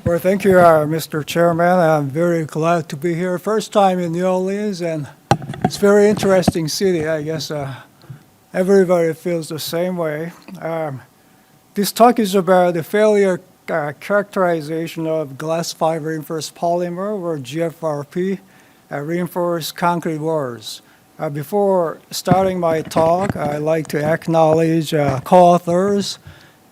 Well, thank you, Mr. Chairman. I'm very glad to be here. First time in New Orleans, and it's a very interesting city. I guess everybody feels the same way. This talk is about the failure characterization of glass fiber reinforced polymer, or GFRP, reinforced concrete walls. Before starting my talk, I'd like to acknowledge co-authors,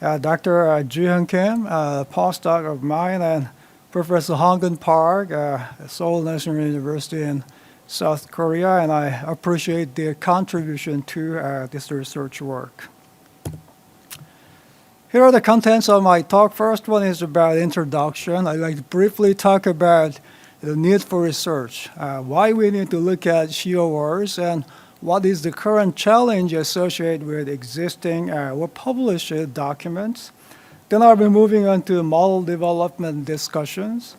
Dr. Juhyung Kim, a postdoc of mine, and Professor Hong Park, Seoul National University in South Korea, and I appreciate their contribution to this research work. Here are the contents of my talk. First one is about introduction. I'd like to briefly talk about the need for research, why we need to look at shear walls, and what is the current challenge associated with existing or published documents. Then I'll be moving on to model development discussions.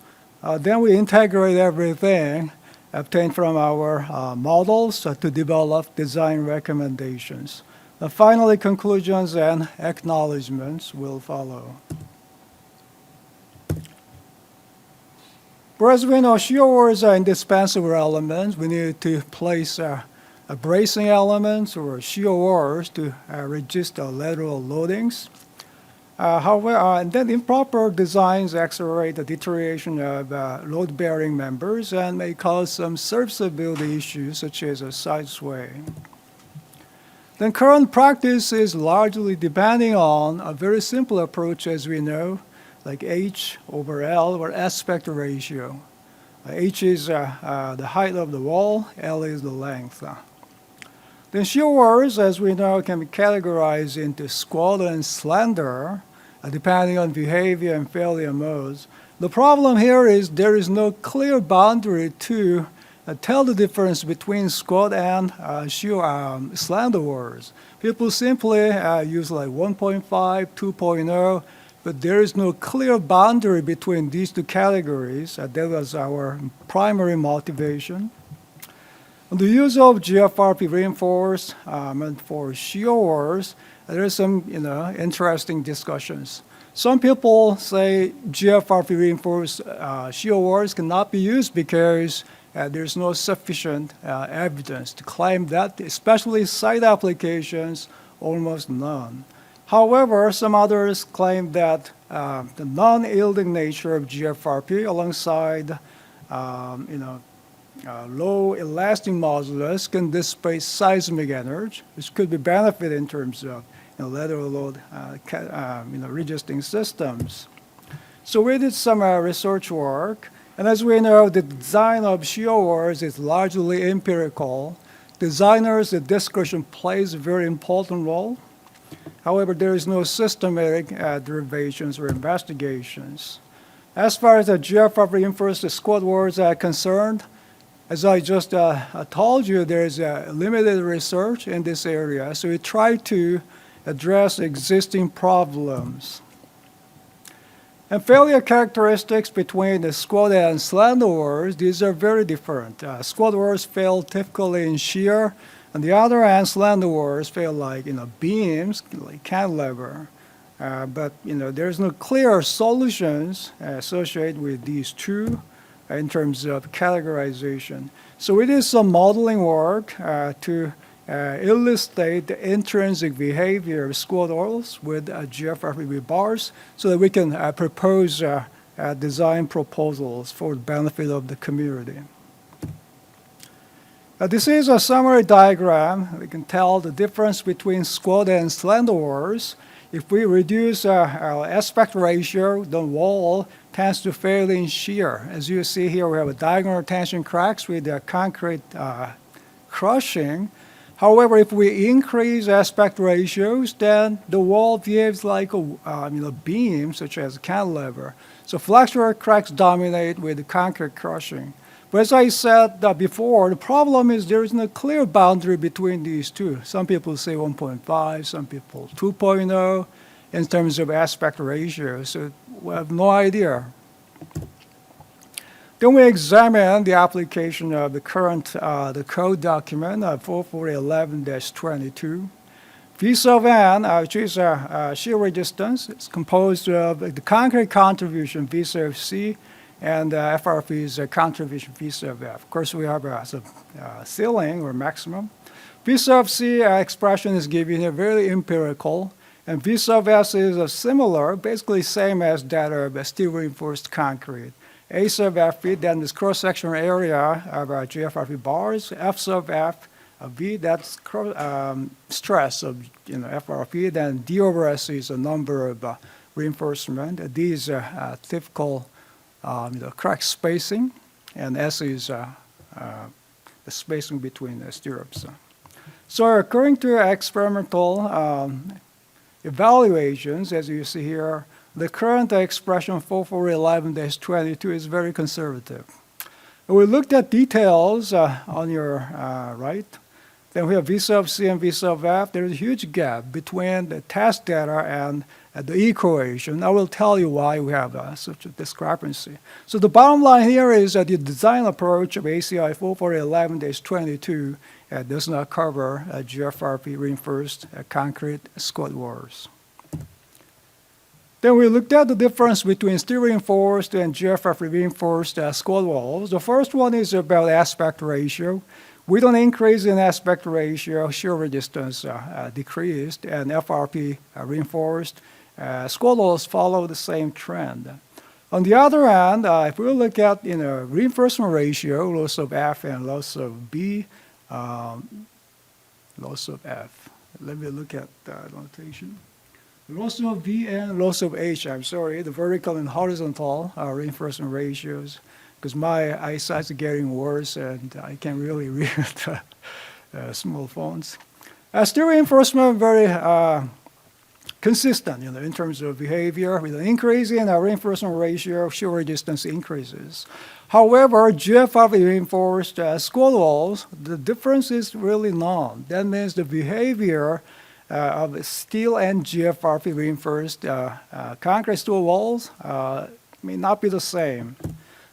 Then we integrate everything obtained from our models to develop design recommendations. Finally, conclusions and acknowledgments will follow. Whereas we know shear walls are indispensable elements, we need to place bracing elements or shear walls to resist lateral loadings. However, and then improper designs accelerate the deterioration of load-bearing members and may cause some serviceability issues such as a side sway. Then current practice is largely depending on a very simple approach, as we know, like H over L, or aspect ratio. H is the height of the wall, L is the length. Then shear walls, as we know, can be categorized into squat and slender, depending on behavior and failure modes. The problem here is there is no clear boundary to tell the difference between squat and slender walls. People simply use like 1.5, 2.0, but there is no clear boundary between these two categories. That was our primary motivation. The use of GFRP-Reinforced for shear walls, there are some interesting discussions. Some people say GFRP-Reinforced shear walls cannot be used because there's no sufficient evidence to claim that, especially site applications, almost none. However, some others claim that the non-yielding nature of GFRP alongside low elastic modulus can displace seismic energy, which could be benefit in terms of lateral load resisting systems. So we did some research work, and as we know, the design of shear walls is largely empirical. Designers' discretion plays a very important role. However, there is no systematic derivations or investigations. As far as the GFRP-reinforced squat walls are concerned, as I just told you, there is limited research in this area, so we try to address existing problems. And failure characteristics between the squat and slender walls, these are very different. Squat walls fail typically in shear. On the other hand, slender walls fail like beams, like cantilever. But there's no clear solutions associated with these two in terms of categorization. So we did some modeling work to illustrate the intrinsic behavior of squat walls with GFRP bars so that we can propose design proposals for the benefit of the community. This is a summary diagram. We can tell the difference between squat and slender walls. If we reduce our aspect ratio, the wall tends to fail in shear. As you see here, we have a diagonal tension cracks with concrete crushing. However, if we increase aspect ratios, then the wall behaves like a beam, such as a cantilever. So flexure cracks dominate with the concrete crushing. But as I said before, the problem is there is no clear boundary between these two. Some people say 1.5, some people 2.0 in terms of aspect ratio. So we have no idea. Then we examine the application of the current the code document 4411-22. V sub n, which is shear resistance, is composed of the concrete contribution V sub c and FRP's contribution V sub f. Of course, we have a ceiling or maximum. V sub c expression is given here very empirical, and V sub s is similar, basically same as that of steel reinforced concrete. A sub FV, then this cross-sectional area of GFRP bars. F sub F, V, that's stress of FRP. Then D over S is a number of reinforcement. D is typical crack spacing, and S is the spacing between the stirrups. So according to experimental evaluations, as you see here, the current expression 4411-22 is very conservative. We looked at details on your right. Then we have V sub C and V sub F. There's a huge gap between the test data and the equation. I will tell you why we have such a discrepancy. So the bottom line here is that the design approach of ACI 4411-22 does not cover GFRP reinforced concrete squat walls. Then we looked at the difference between steel reinforced and GFRP reinforced squat walls. The first one is about aspect ratio. With an increase in aspect ratio, shear resistance decreased, and FRP reinforced squat walls follow the same trend. On the other hand, if we look at reinforcement ratio, loss of F and loss of B, loss of F. Let me look at the notation. Loss of V and loss of H, I'm sorry, the vertical and horizontal reinforcement ratios, because my eyesight's getting worse and I can't really read small fonts. Steel reinforcement very consistent in terms of behavior. With an increase in reinforcement ratio, shear resistance increases. However, GFRP reinforced squat walls, the difference is really none. That means the behavior of steel and GFRP reinforced concrete steel walls may not be the same.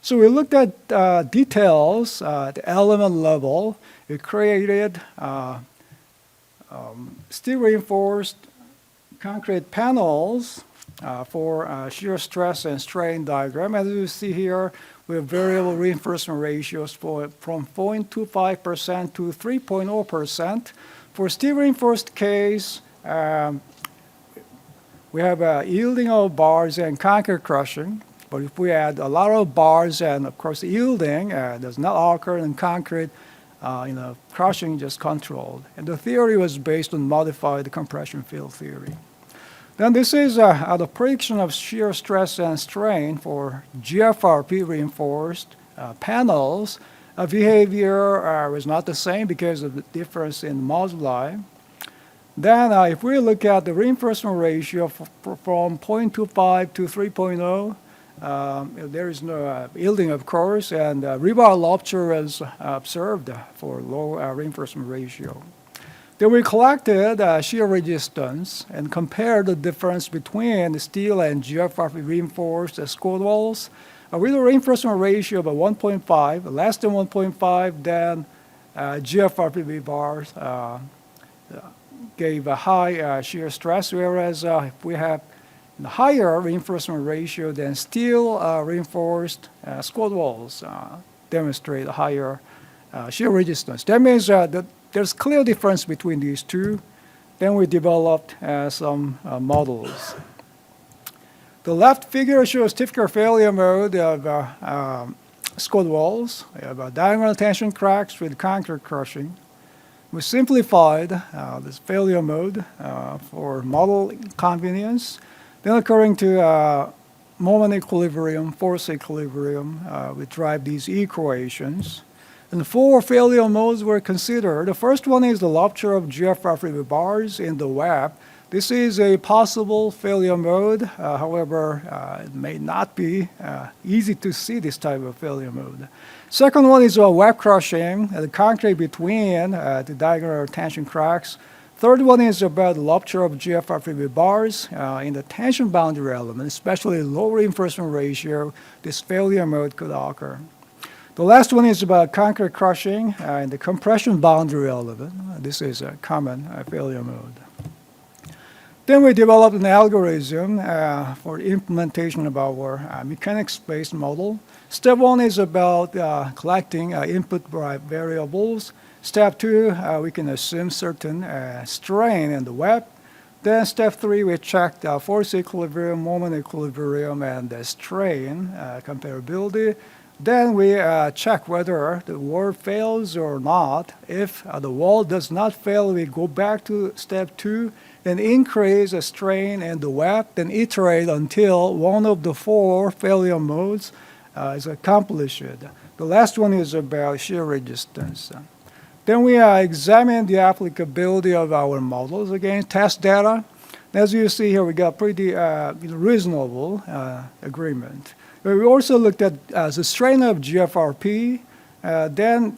So we looked at details at the element level. We created steel reinforced concrete panels for shear stress and strain diagram. As you see here, we have variable reinforcement ratios from 0.25% to 3.0%. For steel reinforced case, we have yielding of bars and concrete crushing. But if we add a lot of bars and, of course, yielding does not occur in concrete, crushing just controlled. And the theory was based on modified compression field theory. Then this is the prediction of shear stress and strain for GFRP reinforced panels. Behavior was not the same because of the difference in moduli. Then if we look at the reinforcement ratio from 0.25 to 3.0, there is no yielding, of course, and rebar rupture was observed for low reinforcement ratio. Then we collected shear resistance and compared the difference between the steel and GFRP reinforced squat walls. With a reinforcement ratio of 1.5, less than 1.5, then GFRP rebars gave a high shear stress, whereas if we have a higher reinforcement ratio, then steel reinforced squat walls demonstrate a higher shear resistance. That means that there's clear difference between these two. Then we developed some models. The left figure shows typical failure mode of squat walls. We have diagonal tension cracks with concrete crushing. We simplified this failure mode for model convenience. Then according to moment equilibrium, force equilibrium, we derive these equations. And 4 failure modes were considered. The first one is the rupture of GFRP bars in the web. This is a possible failure mode. However, it may not be easy to see this type of failure mode. Second one is web crushing, the concrete between the diagonal tension cracks. Third one is about the rupture of GFRP bars in the tension boundary element, especially low reinforcement ratio. This failure mode could occur. The last one is about concrete crushing in the compression boundary element. This is a common failure mode. Then we developed an algorithm for implementation of our mechanics-based model. Step 1 is about collecting input variables. Step 2, we can assume certain strain in the web. Then step 3, we check the force equilibrium, moment equilibrium, and the strain comparability. Then we check whether the wall fails or not. If the wall does not fail, we go back to step 2, then increase the strain in the web, then iterate until one of the 4 failure modes is accomplished. The last one is about shear resistance. Then we examine the applicability of our models against test data. As you see here, we got pretty reasonable agreement. We also looked at the strain of GFRP, then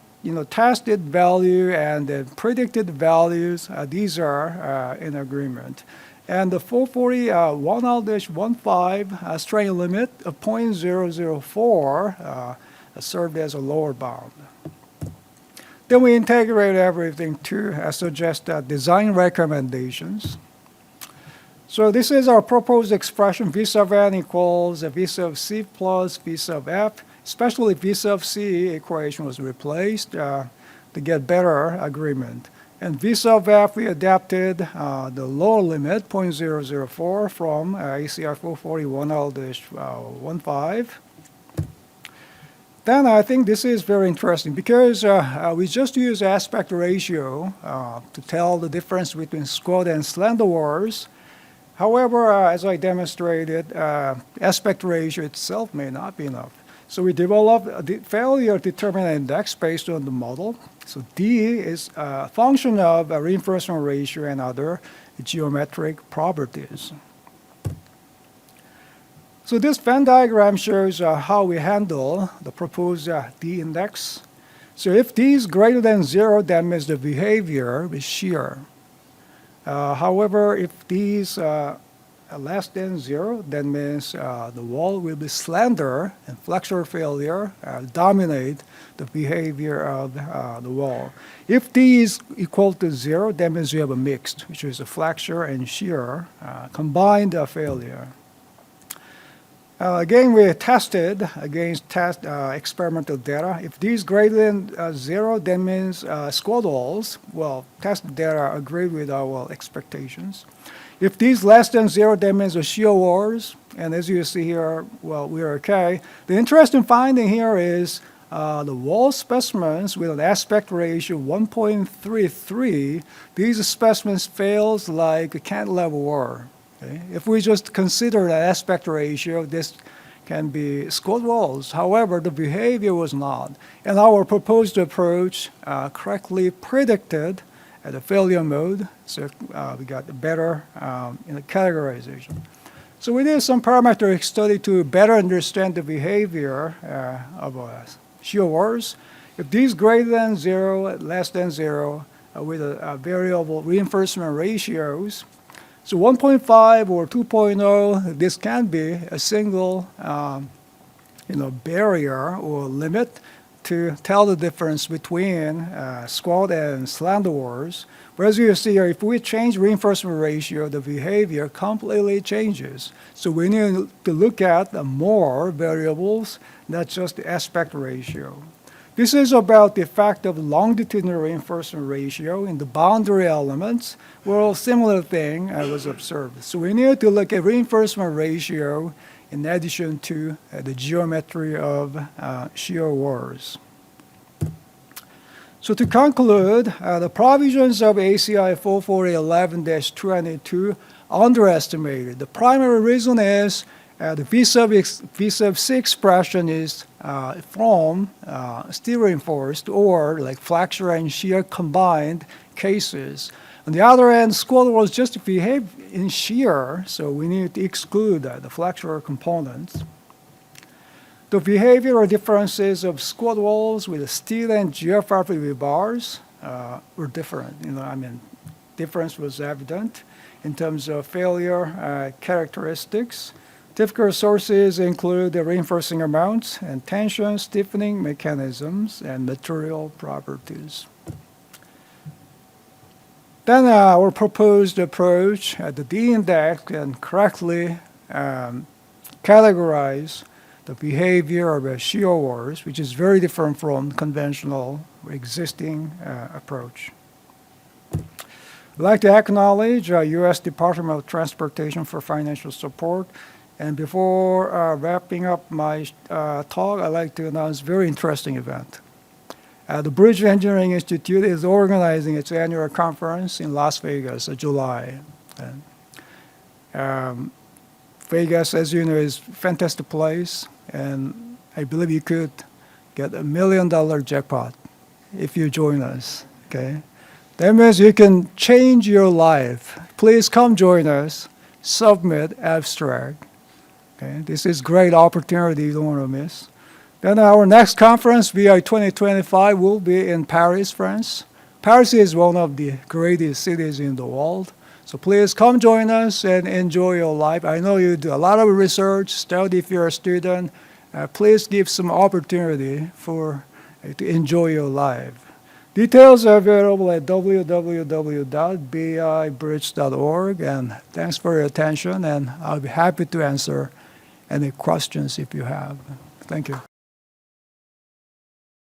tested value and the predicted values. These are in agreement. And the 440 1L-15 strain limit of 0.004 served as a lower bound. Then we integrate everything to suggest design recommendations. So this is our proposed expression, V sub n equals V sub c plus V sub f, especially V sub c equation was replaced to get better agreement. And V sub f, we adapted the lower limit, 0.004, from ACR 441 L-15. Then I think this is very interesting because we just use aspect ratio to tell the difference between squat and slender walls. However, as I demonstrated, aspect ratio itself may not be enough. So we developed a failure determinant index based on the model. So D is a function of a reinforcement ratio and other geometric properties. So this Venn diagram shows how we handle the proposed D index. So if D is greater than 0, that means the behavior is shear. However, if D is less than 0, that means the wall will be slender and flexure failure dominate the behavior of the wall. If D is equal to 0, that means you have a mixed, which is a flexure and shear combined failure. Again, we tested against experimental data. If D is greater than 0, that means squat walls. Well, test data agree with our expectations. If D is less than 0, that means the shear walls. And as you see here, well, we're okay. The interesting finding here is the wall specimens with an aspect ratio 1.33, these specimens fails like a cantilever wall. Okay? If we just consider the aspect ratio, this can be squat walls. However, the behavior was not. And our proposed approach correctly predicted the failure mode, so we got better categorization. So we did some parametric study to better understand the behavior of shear walls. If D is greater than 0, less than 0, with a variable reinforcement ratios, so 1.5 or 2.0, this can be a single barrier or limit to tell the difference between squat and slender walls. But as you see here, if we change reinforcement ratio, the behavior completely changes. So we need to look at more variables, not just the aspect ratio. This is about the effect of longitudinal reinforcement ratio in the boundary elements. Well, similar thing was observed. So we need to look at reinforcement ratio in addition to the geometry of shear walls. So to conclude, the provisions of ACI 44011-22 underestimated. The primary reason is the V sub C expression is from steel reinforced or like flexure and shear combined cases. On the other hand, squat walls just behave in shear, so we need to exclude the flexure components. The behavioral differences of squat walls with steel and GFRP rebars were different. Difference was evident in terms of failure characteristics. Typical sources include the reinforcing amounts and tension, stiffening mechanisms, and material properties. Then our proposed approach at the D-index can correctly categorize the behavior of CORs, which is very different from conventional existing approach. I'd like to acknowledge U.S. Department of Transportation for financial support. And before wrapping up my talk, I'd like to announce a very interesting event. The Bridge Engineering Institute is organizing its annual conference in Las Vegas in July. Vegas, as you know, is a fantastic place, and I believe you could get $1 million jackpot if you join us, okay? That means you can change your life. Please come join us, submit abstract. Okay? This is a great opportunity you don't want to miss. Then our next conference, VI 2025, will be in Paris, France. Paris is one of the greatest cities in the world. So please come join us and enjoy your life. I know you do a lot of research, study if you're a student. Please give some opportunity to enjoy your life. Details are available at www.bibridge.org. And thanks for your attention, and I'll be happy to answer any questions if you have. Thank you.